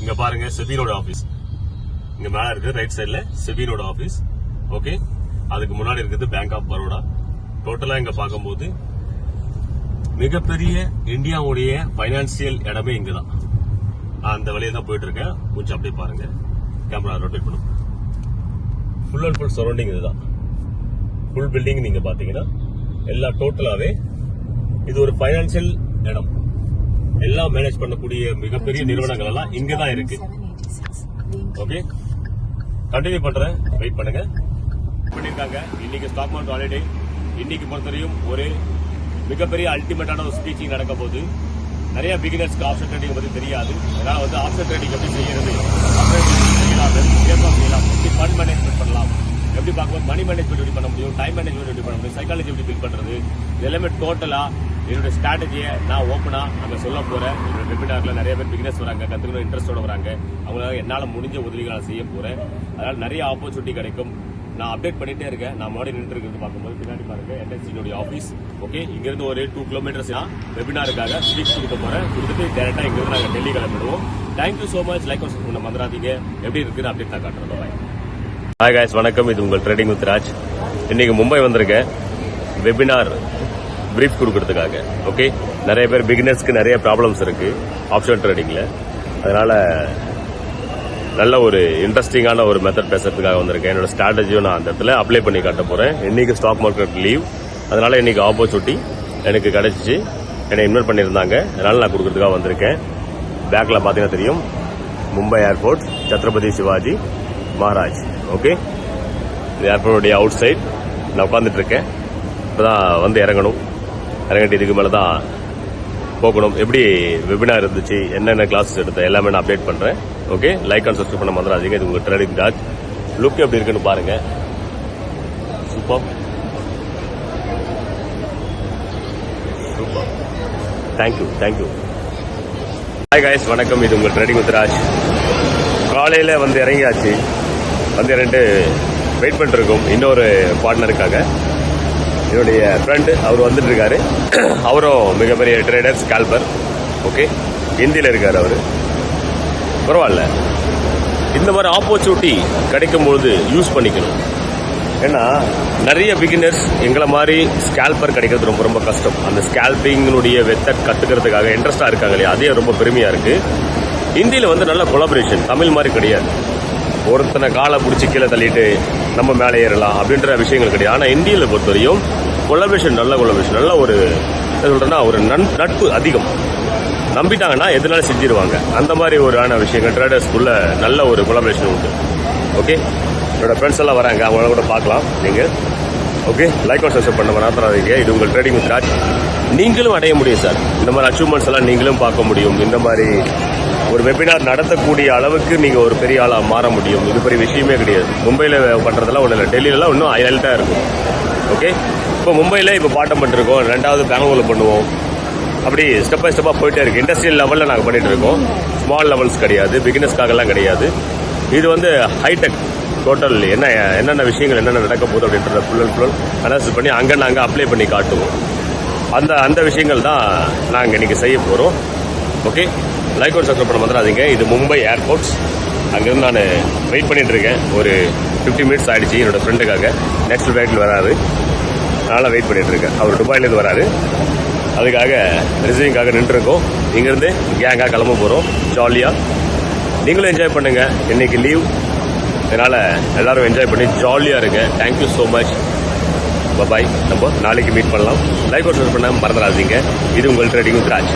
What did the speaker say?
இங்க பாருங்க செபினோட ஆபீஸ் இங்க மேல இருக்கு. ரைட் சைடுல செபினோட ஆபீஸ். ஓகே, அதுக்கு முன்னாடி இருக்குது பேங்க் ஆஃப் பரோடா. டோட்டலா இங்க பார்க்கும்போது மிகப்பெரிய இந்தியாவுடைய பைனான்சியல் இடமே இங்கதான். அந்த வழியை தான் போயிட்டு இருக்கேன். கொஞ்சம் அப்படியே பாருங்க, கேமரா ரொட்டேட் பண்ணும். ஃபுல் அண்ட் ஃபுல் சரௌண்டிங் இதுதான். ஃபுல் பில்டிங் நீங்க பாத்தீங்கன்னா எல்லா டோட்டலாவே இது ஒரு பைனான்சியல் இடம். எல்லாம் மேனேஜ் பண்ணக்கூடிய மிகப்பெரிய நிறுவனங்கள் எல்லாம் இங்கதான் இருக்கு. ஓகே, கண்டினியூ பண்றேன், வெயிட் பண்ணுங்க. பண்ணிருக்காங்க இன்னைக்கு ஸ்டாக் மார்க்கெட் ஹாலிடே. இன்னைக்கு பொறுத்தவரையும் ஒரு மிகப்பெரிய அல்டிமேட்டான ஒரு ஸ்பீச்சிங் நடக்க போது. நிறைய பிகினர்ஸ்க்கு ஆப்ஷன் ட்ரேடிங் பத்தி தெரியாது. அதனால வந்து ஆப்ஷன் ட்ரேடிங் எப்படி செய்யறது, செய்யலாம், எப்படி ஃபண்ட் மேனேஜ்மெண்ட் பண்ணலாம், எப்படி பார்க்கும்போது மணி மேனேஜ்மெண்ட் எப்படி பண்ண முடியும், டைம் மேனேஜ்மெண்ட் எப்படி பண்ண முடியும், சைக்காலஜி எப்படி பில்ட் பண்றது, இது எல்லாமே டோட்டலா என்னோட ஸ்ட்ராட்டஜியை நான் ஓப்பனா அங்க சொல்ல போறேன். என்னோட வெபினார்ல நிறைய பேர் பிகினர்ஸ் வராங்க, கத்துக்கணும் இன்ட்ரெஸ்டோட வராங்க. அவங்களால என்னால முடிஞ்ச உதவிகளை செய்ய போறேன். அதனால நிறைய ஆப்பர்ச்சுனிட்டி கிடைக்கும். நான் அப்டேட் பண்ணிட்டே இருக்கேன். நான் முன்னாடி நின்று இருக்கிறது பார்க்கும்போது பின்னாடி பாருங்க என்எஸ்சியோட ஆஃபீஸ். ஓகே, இங்க இருந்து ஒரு 2 கிலோமீட்டர்ஸ் வெபினாருக்காக ஸ்பீச் கொடுக்க போறேன். கொடுத்துட்டு டேரக்டா இங்க இருந்து நாங்க டெல்லி கிளம்பிடுவோம். Thank you so much. லைக் பண்ண மறந்துடாதீங்க. எப்படி இருக்குன்னு அப்டேட் நான் காட்டுறேன். ஹாய் காய்ஸ், வணக்கம். இது உங்கள் ட்ரேடிங் வித் ராஜ். இன்னைக்கு மும்பை வந்திருக்கேன் வெபினார் பிரீஃப் கொடுக்கறதுக்காக. ஓகே, நிறைய பேர் பிகினர்ஸ்க்கு நிறைய ப்ராப்ளம்ஸ் இருக்கு ஆப்ஷன் ட்ரேடிங்ல. அதனால நல்ல ஒரு இன்ட்ரெஸ்டிங்கான ஒரு மெத்தட் பேசுறதுக்காக வந்திருக்கேன். என்னோட ஸ்ட்ராட்டஜியும் நான் அந்த இடத்துல அப்ளை பண்ணி காட்ட போறேன். இன்னைக்கு ஸ்டாக் மார்க்கெட் லீவ், அதனால இன்னைக்கு ஆப்பர்ச்சுனிட்டி எனக்கு கிடைச்சிச்சு. என்னை இன்வைட் பண்ணியிருந்தாங்க, அதனால நான் கொடுக்கறதுக்காக வந்திருக்கேன். பேக்ல பாத்தீங்கன்னா தெரியும் மும்பை ஏர்போர்ட், சத்ரபதி சிவாஜி மகாராஜ். ஓகே, இந்த ஏர்போர்ட்டுடைய அவுட் சைட் நான் உட்காந்துட்டு இருக்கேன். இப்பதான் வந்து இறங்கணும். இறங்கிட்டு இதுக்கு மேலதான் போகணும். எப்படி வெபினார் இருந்துச்சு, என்னென்ன கிளாஸஸ் எடுத்தேன் எல்லாமே நான் அப்டேட் பண்றேன். ஓகே, லைக் அண்ட் சப்ஸ்கிரைப் பண்ண மறந்துடாதீங்க. இது உங்க ட்ரேடிங் ராஜ். லுக் எப்படி இருக்குன்னு பாருங்க. Super super. Thank you. Hi guys, வணக்கம். இது உங்க ட்ரேடிங் வித் ராஜ். காலையில வந்து இறங்கியாச்சு. வந்து ரெண்டு வெயிட் பண்ணிட்டு இருக்கோம் இன்னொரு பார்ட்னருக்காக. என்னுடைய ஃப்ரெண்டு அவர் வந்துட்டு இருக்காரு. அவரும் மிகப்பெரிய ட்ரேடர், ஸ்கால்பர். ஓகே, இந்தியில இருக்காரு அவரு. பரவாயில்ல, இந்த மாதிரி ஆப்பர்ச்சுனிட்டி கிடைக்கும்போது யூஸ் பண்ணிக்கணும். ஏன்னா நிறைய பிகினர்ஸ் எங்களை மாதிரி ஸ்கால்பர் கிடைக்கிறது ரொம்ப ரொம்ப கஷ்டம். அந்த ஸ்கால்பிங்களுடைய வெத்த கத்துக்கிறதுக்காக இன்ட்ரெஸ்டா இருக்காங்க இல்லையா, அதே ரொம்ப பெருமையா இருக்கு. இந்தியில வந்து நல்ல கொலாபரேஷன், தமிழ் மாதிரி கிடையாது. ஒருத்தனை காலை பிடிச்சி கீழே தள்ளிட்டு நம்ம மேலே ஏறலாம் அப்படின்ற விஷயங்கள் கிடையாது. ஆனா இந்தியில பொறுத்தவரையும் கொலாபரேஷன், நல்ல கொலாபரேஷன், நல்ல ஒரு சொல்றேன்னா ஒரு நட்பு அதிகம். நம்பிட்டாங்கன்னா எதனால செஞ்சிருவாங்க. அந்த மாதிரி ஒரு ஆன விஷயங்கள் ட்ரேடர்ஸ்குள்ள நல்ல ஒரு கொலாபரேஷன் உண்டு. ஓகே, என்னோட ஃப்ரெண்ட்ஸ் எல்லாம் வராங்க, அவங்கள கூட பார்க்கலாம் நீங்க. ஓகே, லைக் அண்ட் சப்ஸ்கிரைப் பண்ண மறந்துடாதீங்க. இது உங்கள் ட்ரேடிங் வித் ராஜ். நீங்களும் அடைய முடியும் சார். இந்த மாதிரி அச்சீவ்மெண்ட்ஸ் எல்லாம் நீங்களும் பார்க்க முடியும். இந்த மாதிரி ஒரு வெபினார் நடத்தக்கூடிய அளவுக்கு நீங்க ஒரு பெரிய ஆளா மாற முடியும். இது பெரிய விஷயமே கிடையாது. மும்பையில பண்றதெல்லாம் ஒண்ணு இல்லை, டெல்லியில இன்னும் ஹைலைட்டா இருக்கும். ஓகே, இப்போ மும்பையில இப்போ பாட்டம் பண்ணிருக்கோம், ரெண்டாவது பெங்களூர்ல பண்ணுவோம். அப்படி ஸ்டெப் பை ஸ்டெப்பா போயிட்டே இருக்கு. இண்டஸ்ட்ரியல் லெவல்ல நாங்க பண்ணிட்டு இருக்கோம். ஸ்மால் லெவல்ஸ் கிடையாது, பிகினர்ஸ்க்காக எல்லாம் கிடையாது. இது வந்து ஹைடெக். டோட்டல் என்னென்ன விஷயங்கள் என்னென்ன நடக்க போகுது அப்படின்றத ஃபுல் அண்ட் ஃபுல் அனாலிசிஸ் பண்ணி அங்க நாங்க அப்ளை பண்ணி காட்டுவோம். அந்த விஷயங்கள் தான் நாங்க இன்னைக்கு செய்ய போறோம். ஓகே, லைக் அண்ட் சப்ஸ்கிரைப் பண்ண மறந்துடாதீங்க. இது மும்பை ஏர்போர்ட்ஸ். அங்கிருந்து நான் வெயிட் பண்ணிட்டு இருக்கேன். ஒரு 50 மினிட்ஸ் ஆயிடுச்சு என்னோட ஃப்ரெண்டுக்காக. நெக்ஸ்ட் ஃபிளைட்ல வராரு, அதனால வெயிட் பண்ணிட்டு இருக்கேன். அவர் துபாயிலேருந்து வராரு, அதுக்காக ரிசீவிங்காக நின்று இருக்கோம். இங்கிருந்து கேங்கா கிளம்ப போறோம். ஜாலியா நீங்களும் என்ஜாய் பண்ணுங்க. இன்னைக்கு லீவ், அதனால எல்லாரும் என்ஜாய் பண்ணி ஜாலியா இருங்க. Thank you so much. பாய். நம்ம நாளைக்கு மீட் பண்ணலாம். லைக் அண்ட் சப்ஸ்கிரைப் பண்ண மறந்துடாதீங்க. இது உங்கள் ட்ரேடிங் வித் ராஜ்.